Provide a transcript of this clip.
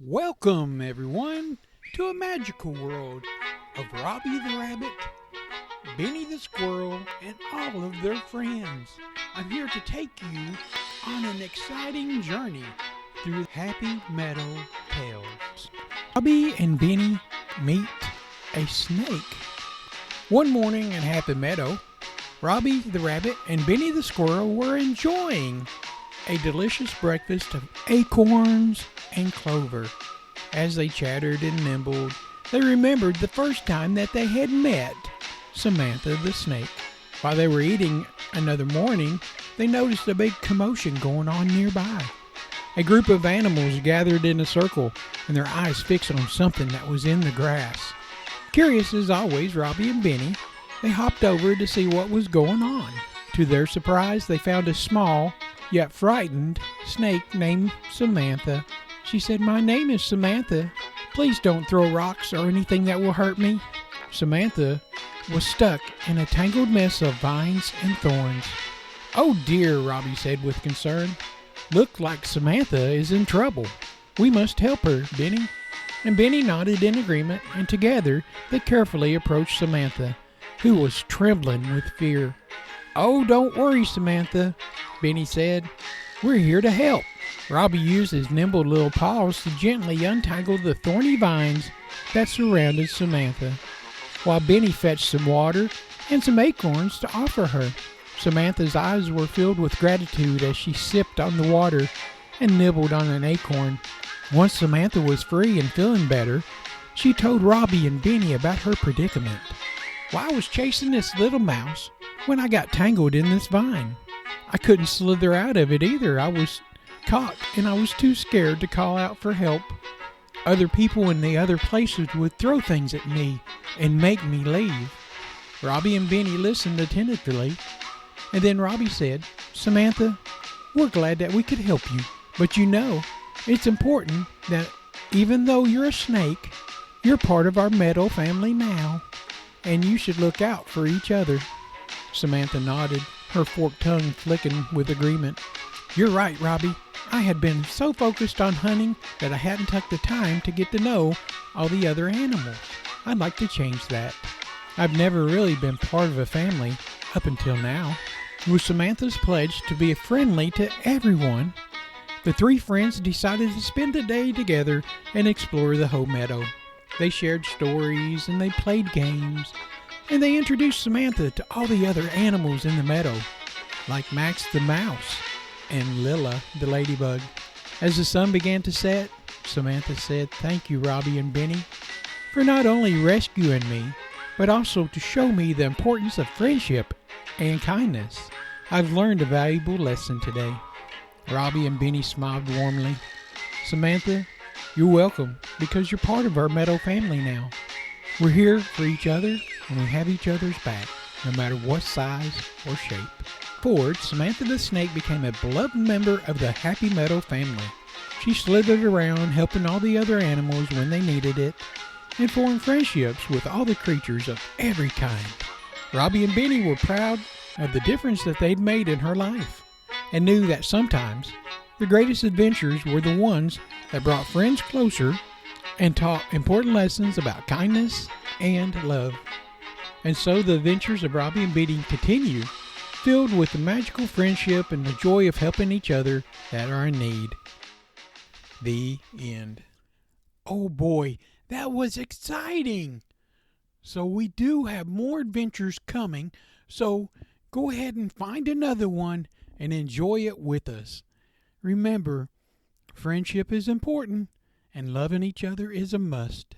Welcome, everyone, to a magical world of Robby the Rabbit, Benny the Squirrel, and all of their friends. I'm here to take you on an exciting journey through Happy Meadow tales. Robby and Benny meet a snake. One morning in Happy Meadow, Robby the Rabbit and Benny the Squirrel were enjoying a delicious breakfast of acorns and clover. As they chattered and nibbled, they remembered the first time that they had met Samantha the snake. While they were eating another morning, they noticed a big commotion going on nearby. A group of animals gathered in a circle and their eyes fixed on something that was in the grass. Curious as always, Robby and Benny, they hopped over to see what was going on. To their surprise, they found a small, yet frightened, snake named Samantha. She said, "My name is Samantha. Please don't throw rocks or anything that will hurt me." Samantha was stuck in a tangled mess of vines and thorns. "Oh dear," Robby said with concern. "Look like Samantha is in trouble. We must help her, Benny." And Benny nodded in agreement, and together they carefully approached Samantha, who was trembling with fear. "Oh, don't worry, Samantha," Benny said. "We're here to help." Robby used his nimble little paws to gently untangle the thorny vines that surrounded Samantha, while Benny fetched some water and some acorns to offer her. Samantha's eyes were filled with gratitude as she sipped on the water and nibbled on an acorn. Once Samantha was free and feeling better, she told Robby and Benny about her predicament. "Well, I was chasing this little mouse when I got tangled in this vine. I couldn't slither out of it either. I was caught and I was too scared to call out for help. Other people in the other places would throw things at me and make me leave." Robby and Benny listened attentively, and then Robby said, "Samantha, we're glad that we could help you, but you know, it's important that even though you're a snake, you're part of our meadow family now, and you should look out for each other." Samantha nodded, her forked tongue flicking with agreement. "You're right, Robby. I had been so focused on hunting that I hadn't took the time to get to know all the other animals. I'd like to change that. I've never really been part of a family up until now." With Samantha's pledge to be friendly to everyone, the three friends decided to spend the day together and explore the whole meadow. They shared stories and they played games, and they introduced Samantha to all the other animals in the meadow, like Max the mouse and Lilla the ladybug. As the sun began to set, Samantha said, "Thank you, Robby and Benny, for not only rescuing me, but also to show me the importance of friendship and kindness. I've learned a valuable lesson today." Robby and Benny smiled warmly. "Samantha, you're welcome, because you're part of our meadow family now. We're here for each other, and we have each other's back, no matter what size or shape." Forward, Samantha the snake became a beloved member of the Happy Meadow family. She slithered around, helping all the other animals when they needed it, and formed friendships with all the creatures of every kind. Robby and Benny were proud of the difference that they'd made in her life, and knew that sometimes the greatest adventures were the ones that brought friends closer and taught important lessons about kindness and love. And so the adventures of Robby and Benny continue, filled with the magical friendship and the joy of helping each other that are in need. The end. Oh boy, that was exciting! So we do have more adventures coming, so go ahead and find another one and enjoy it with us. Remember, friendship is important, and loving each other is a must.